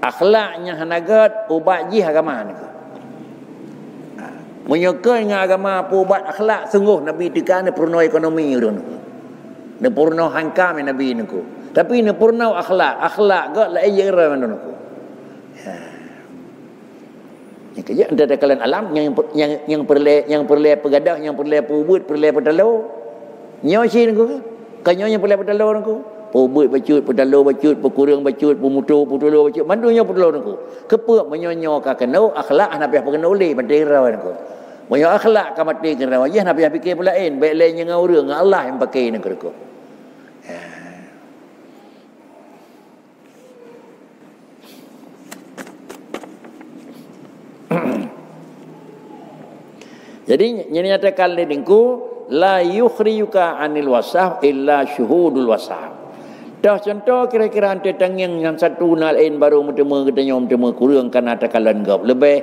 Akhlaknya hanagat ubat ji agama niku. Menyokong dengan agama ubat akhlak sungguh Nabi tekan purna ekonomi tu niku. Ne purna hankam Nabi niku. Tapi ne purna akhlak gak la ejera mana niku. Ya kerja ada kalian alam yang perle pegadah yang perle pubut perle pedalo. Nyosi niku. Kanyonya perle pedalo niku. Pubut bacut, pedalo bacut, pekurang bacut, pemutu, putulu bacut. Mandunya pedalo niku. Kepuk menyonyo ka kenau akhlak hana payah pengenau le bandera niku. Moyo akhlak ka mati kenau je hana payah fikir pulain. Baik lain yang urang Allah yang pakai niku. Jadi nyatakan niku la yukhrijuka anil wasaf illa syuhudul wasaf. Dah contoh kira-kira ante tangyang yang satu na lain baru mutema kurang kana takalan gap lebih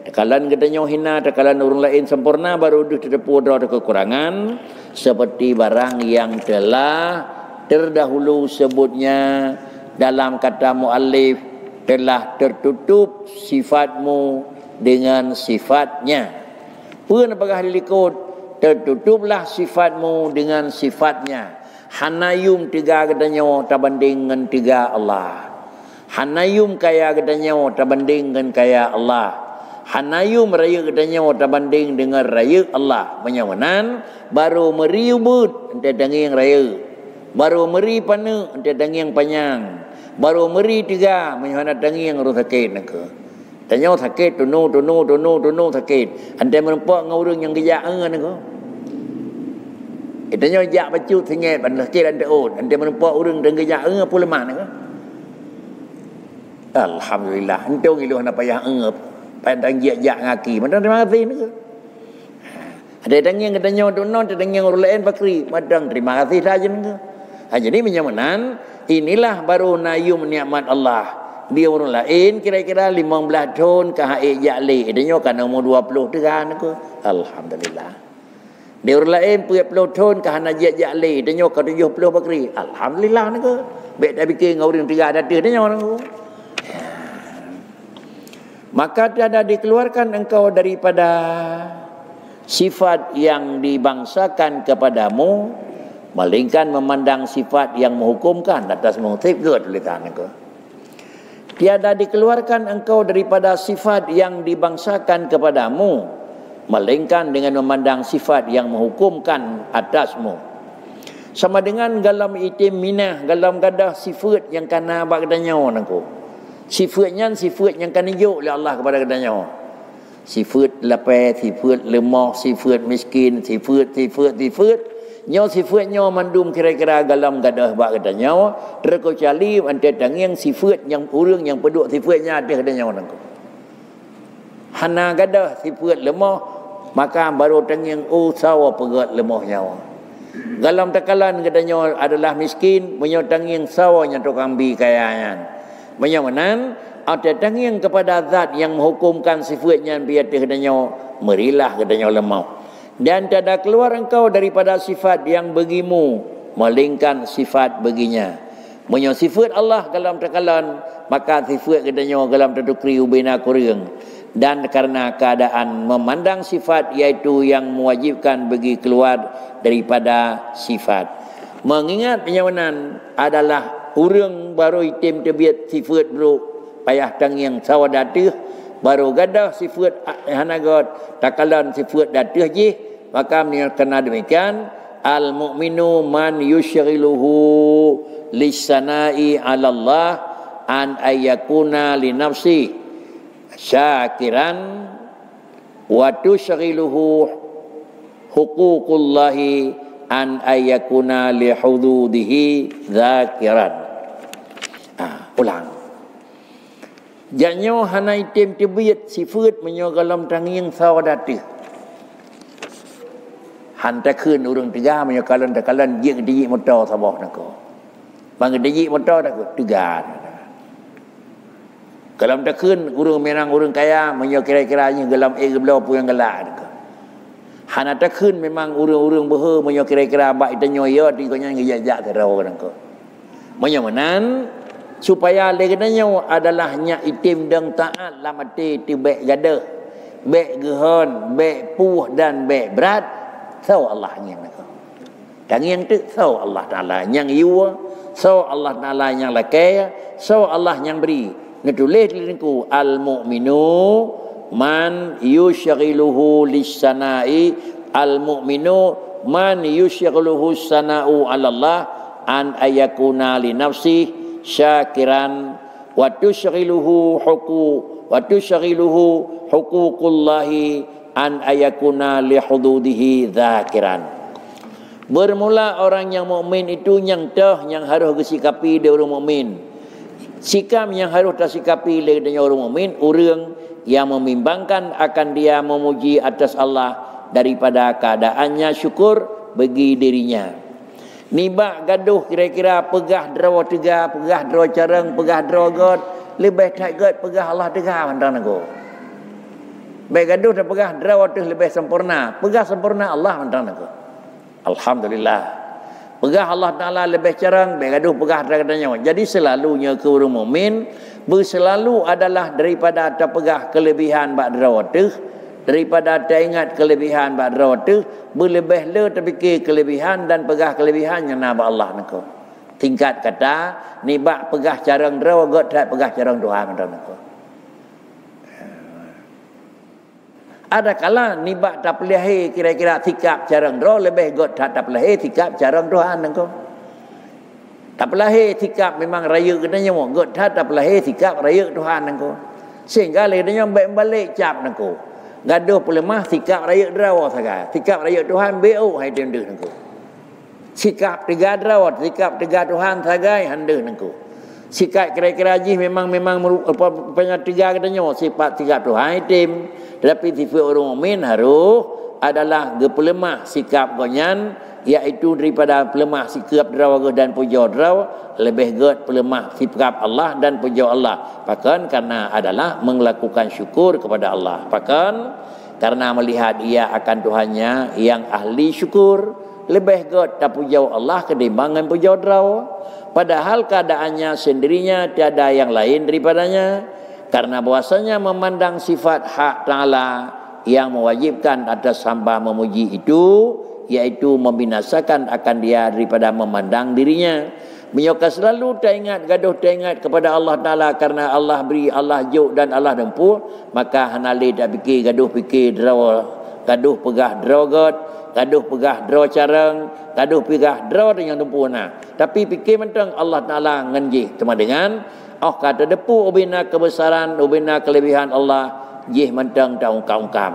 takalan gedenya hina takalan orang lain sempurna baru terdepu ada kekurangan seperti barang yang telah terdahulu sebutnya dalam kata muallif telah tertutup sifatmu dengan sifatnya. Pun apakah dilikut tertutuplah sifatmu dengan sifatnya. Hanayum tiga katanya terbanding dengan tiga Allah. Hanayum kaya katanya terbanding dengan kaya Allah. Hanayu meraya katanya terbanding dengan raya Allah menyawanan baru meriubut ente dangi yang raya baru meri pana ente dangi yang panjang baru meri tiga menyawana dangi yang sakit nak tanya sakit tunu sakit ente menempak ngau urang yang gejak nak tanya jak bacu sengit ban sakit ente ante menempak urang dan gejak apa lemah nak alhamdulillah ente ngiluh nak payah pandang jak ngaki madang terima kasih ni ada dang yang katanya dono ada dang yang orang lain bakri madang terima kasih saja ni jadi menyamanan inilah baru nayum nikmat Allah dia orang lain kira-kira 15 tahun ke haik jakli adanya kan umur 20 tegan aku alhamdulillah dia orang lain 40 tahun ke hana jakli adanya kan 70 bakri alhamdulillah ni aku baik dah bikin ngau ring tiga ada adanya orang aku maka tiada dikeluarkan engkau daripada sifat yang dibangsakan kepadamu melainkan memandang sifat yang menghukumkan atas mengutip ke tulisan engkau. Tiada dikeluarkan engkau daripada sifat yang dibangsakan kepadamu melainkan dengan memandang sifat yang menghukumkan atasmu. Sama dengan galam itim minah galam gadah sifat yang kana bak katanya engkau. Sifatnya sifat yang kan hijuk oleh Allah kepada katanya. Sifat lapar, sifat lemah, sifat miskin, sifat. Nya sifatnya mandum kira-kira galam gadah bak katanya. Terkecuali ante yang sifat yang urang yang peduk sifatnya ada katanya orang tu. Hana gadah sifat lemah maka baru yang sawa pegat lemahnya. Galam takalan katanya adalah miskin, menyotang yang sawanya tukang bi kayaan. Menyamanan datang yang kepada zat yang menghukumkan sifatnya biar katanya merilah katanya lemah dan tidak keluar engkau daripada sifat yang bagimu melainkan sifat baginya menyo sifat Allah dalam takalan maka sifat katanya dalam tadukri ubina kurang dan karena keadaan memandang sifat iaitu yang mewajibkan bagi keluar daripada sifat mengingat penyamanan adalah urang baru itim terbiat sifat bro payah tang yang sawa datih baru gadah sifat hanagot takalan sifat datih je maka kena demikian al mu'minu man yushghiluhu lisanai 'ala Allah an ayyakuna li nafsi syakiran wa tushghiluhu huququllahi an ayyakuna li hududihi zakiran. Ulang. Janyo hana item tebiyat sifat menyogalam tanging sawadati. Hanta keun urang tiga menyogalan takalan ye gedi motor sabah nako. Bang gedi motor dak tegar. Kalam takun urang menang urang kaya menyo kira-kiranya gelam gebelau pu yang gelak nako. Hana takun memang urang-urang behe menyo kira-kira bak itanyo ya dikonya ngejak terau nako. Menyomanan supaya legenanya adalah nya itim dan taat lamati tibek gada bek gehon bek puh dan bek berat sau Allah yang nak dan yang tu sau Allah Taala yang iwa sau Allah Taala yang lakai sau Allah yang beri ngetulis linku al mu'minu man yushghiluhu lisanai al mu'minu man yushghiluhu sana'u 'ala Allah an ayakuna li nafsi syakiran wa tushghiluhu huququllahi an ayakuna li hududihi zakiran. Bermula orang yang mukmin itu yang harus disikapi dia orang mukmin. Sikap yang harus disikapi oleh orang mukmin orang yang membimbangkan akan dia memuji atas Allah daripada keadaannya syukur bagi dirinya. Nibak gaduh kira-kira pegah draw tiga, pegah draw carang, pegah draw god, lebih tak god pegah Allah tiga mandang nago. Baik gaduh dan pegah draw tu lebih sempurna, pegah sempurna Allah mandang nago. Alhamdulillah. Pegah Allah Taala lebih carang, baik gaduh pegah katanya. Jadi selalunya ke orang mukmin berselalu adalah daripada ada pegah kelebihan bak draw tu daripada tak ingat kelebihan bak draw tu berlebih le terfikir kelebihan dan pegah kelebihan yang nama Allah nako. Tingkat kata ni bak pegah carang draw god tak pegah carang Tuhan nako. Ada kala nibak tak pelihai kira-kira tikap jarang dro lebih got tak pelihai tikap jarang Tuhan engkau. Tak pelihai tikap memang raya kenanya mo got tak pelihai tikap raya Tuhan engkau. Sehingga ledanya balik cap engkau. Gaduh pelemah tikap raya draw saga. Tikap raya Tuhan beu hai dendeh engkau. Sikap tiga draw tikap tiga Tuhan sagai handeh engkau. Sikap kira-kira ji memang punya tiga katanya sifat tiga Tuhan tim. Tetapi sifat orang mukmin harus adalah gepelemah sikap gonyan, iaitu daripada pelemah sikap draw dan puja draw lebih get pelemah sikap Allah dan puja Allah. Bahkan karena adalah melakukan syukur kepada Allah. Bahkan karena melihat ia akan Tuhannya yang ahli syukur, lebih get tak puja Allah kedimbangan puja draw. Padahal keadaannya sendirinya tiada yang lain daripadanya. Karena bahwasanya memandang sifat hak Ta'ala yang mewajibkan atas hamba memuji itu, yaitu membinasakan akan dia daripada memandang dirinya. Menyokong selalu teringat, gaduh teringat kepada Allah Ta'ala karena Allah beri, Allah juk dan Allah dempuh. Maka hanali tak fikir, gaduh fikir draw, gaduh pegah drogot, gaduh pegah draw carang, gaduh pegah draw dengan dempuh nah. Tapi fikir mentang Allah Ta'ala ngenjih cuma dengan kata depu ubina kebesaran, ubina kelebihan Allah, jih mentang tak ungkap-ungkap.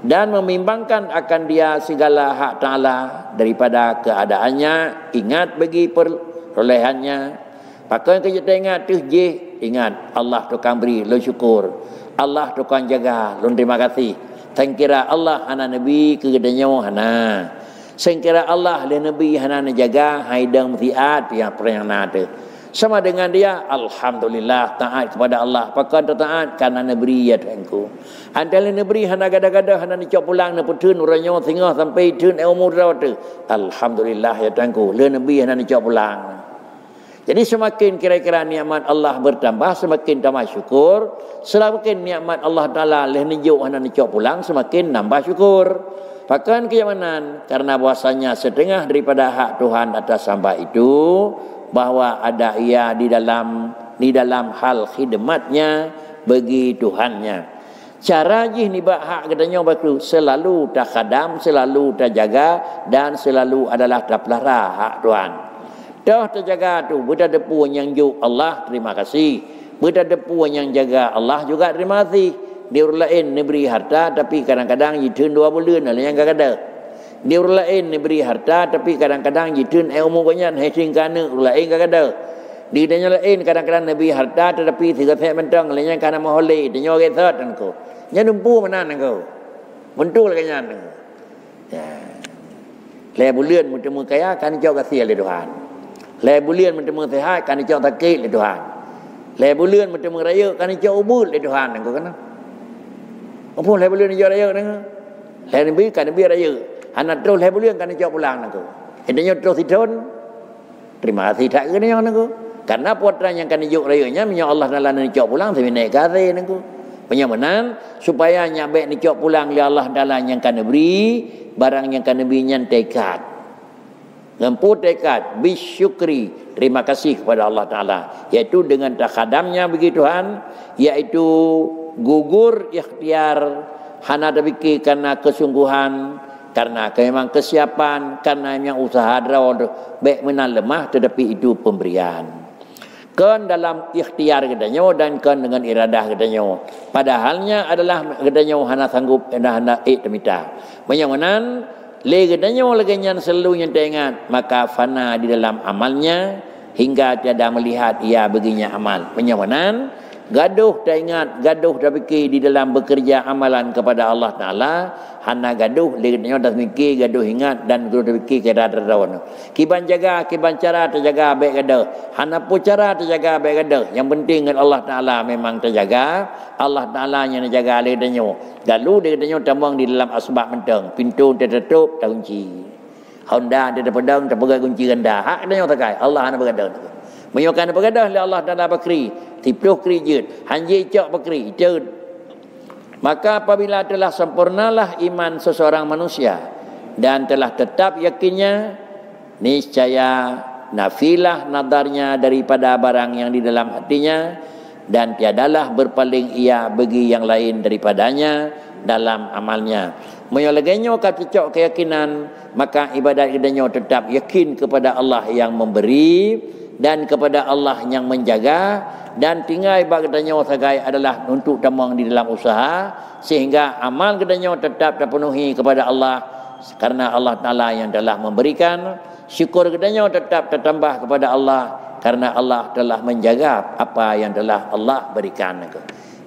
Dan memimbangkan akan dia segala hak Ta'ala daripada keadaannya, ingat bagi perolehannya. Pakai kita ingat tu jih, ingat Allah tukang beri, lo syukur. Allah tukang jaga, lo terima kasih. Sengkira Allah hana Nabi kegedanyo hana. Sengkira Allah le Nabi hana jaga, haidang mutiat yang pernah nada. Sama dengan dia, alhamdulillah taat kepada Allah. Pakai taat karena negeri ya Tuhanku. Antara negeri hana gada-gada hana dicok pulang na putun uranyo tengah sampai tun umur tu. Alhamdulillah ya Tuhanku. Le nabi hana dicok pulang. Jadi semakin kira-kira nikmat Allah bertambah, semakin tambah syukur. Semakin nikmat Allah Taala le nijuk hana dicok pulang, semakin nambah syukur. Bahkan kenyamanan karena bahwasanya setengah daripada hak Tuhan atas hamba itu, bahwa ada ia di dalam hal khidmatnya bagi Tuhannya. Cara jih ni hak katanya baku selalu tak khadam, selalu tak jaga dan selalu adalah tak pelihara hak Tuhan. Dah terjaga tu, berada depu yang juk Allah terima kasih. Berada depu yang jaga Allah juga terima kasih. Dia orang lain beri harta tapi kadang-kadang jitun 2 bulan ada yang gak ada. Dia orang lain beri harta tapi kadang-kadang jitun umur banyak hesing kana orang lain gak ada. Di dunia lain kadang-kadang beri harta tetapi tiga set mentang lainnya kana mahole dia orang set engkau. Nya numpu mana engkau. Mentul kanya engkau. Ya. Le bulan bertemu kaya kan jauh kasih oleh Tuhan. Le bulan bertemu sehat kan jauh sakit oleh Tuhan. Le bulan bertemu raya kan jauh ubud oleh Tuhan engkau kan. Apa le bulan jauh raya engkau. Le nabi kan nabi raya. Anak terus le bulan kan jauh pulang engkau. Intinya terus tidon. Terima kasih tak kena yang engkau. Karena putra yang kan juk rayanya minyak Allah Taala nak jauh pulang tapi naik kasih engkau. Penyamanan supaya nyabek ni cok pulang li Allah Taala yang kan beri barang yang kan beri nyan tekad. Ngemput tekad bisyukri terima kasih kepada Allah Taala iaitu dengan takhadamnya bagi Tuhan iaitu gugur ikhtiar hana fikir karena kesungguhan karena memang kesiapan karena yang usaha draw baik menang lemah tetapi itu pemberian. Kan dalam ikhtiar katanya dan kan dengan iradah katanya. Padahalnya adalah katanya hana sanggup hana temita. Menyamanan le katanya lagi yang selalu yang teringat maka fana di dalam amalnya hingga tiada melihat ia baginya amal. Menyamanan gaduh teringat, gaduh dah fikir di dalam bekerja amalan kepada Allah Taala, hana gaduh le dah fikir, gaduh ingat dan gaduh fikir kira terdawan. Kiban jaga, kiban cara terjaga baik gaduh. Hana pun cara terjaga baik gaduh. Yang penting dengan Allah Taala memang terjaga, Allah Taala yang menjaga le denyo. Lalu dia denyo tambang di dalam asbab menteng, pintu tertutup, tak kunci. Honda dia pedang, terpegang kunci ganda. Hak denyo takai, Allah hana bergaduh. Menyokan bergaduh le Allah Taala bakri. Tipuh krijut hanji cok bakri jud. Maka apabila telah sempurnalah iman seseorang manusia dan telah tetap yakinnya niscaya nafilah nadarnya daripada barang yang di dalam hatinya dan tiadalah berpaling ia bagi yang lain daripadanya dalam amalnya. Menyolegenyo kata cok keyakinan, maka ibadat kedanyo tetap yakin kepada Allah yang memberi dan kepada Allah yang menjaga, dan tinggal ibadat kedanyo sebagai adalah untuk tamang di dalam usaha, sehingga amal kedanyo tetap terpenuhi kepada Allah karena Allah Ta'ala yang telah memberikan. Syukur kedanyo tetap tertambah kepada Allah karena Allah telah menjaga apa yang telah Allah berikan.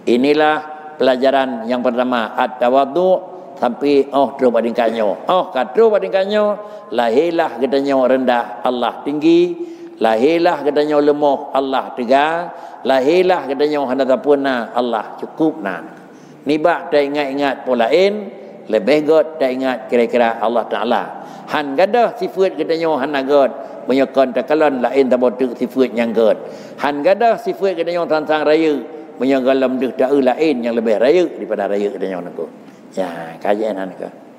Inilah pelajaran yang pertama, at-tawadhu. Sampai terus bandingkannya. Kata bandingkannya, lahirlah kedanyo rendah, Allah tinggi. Lahirlah kedanyo lemah, Allah tegar. Lahirlah kedanyo handatapuna, Allah cukup. Nibak tak ingat-ingat polain, lebih god tak ingat kira-kira Allah Ta'ala. Han gadah sifat kedanyo han nagot, menyokon takalan lain tak botuk sifat yang god. Han gadah sifat kedanyo tantang raya, menyogalam dah lain yang lebih raya daripada raya kedanyo nagot. Ya, kajian han ke.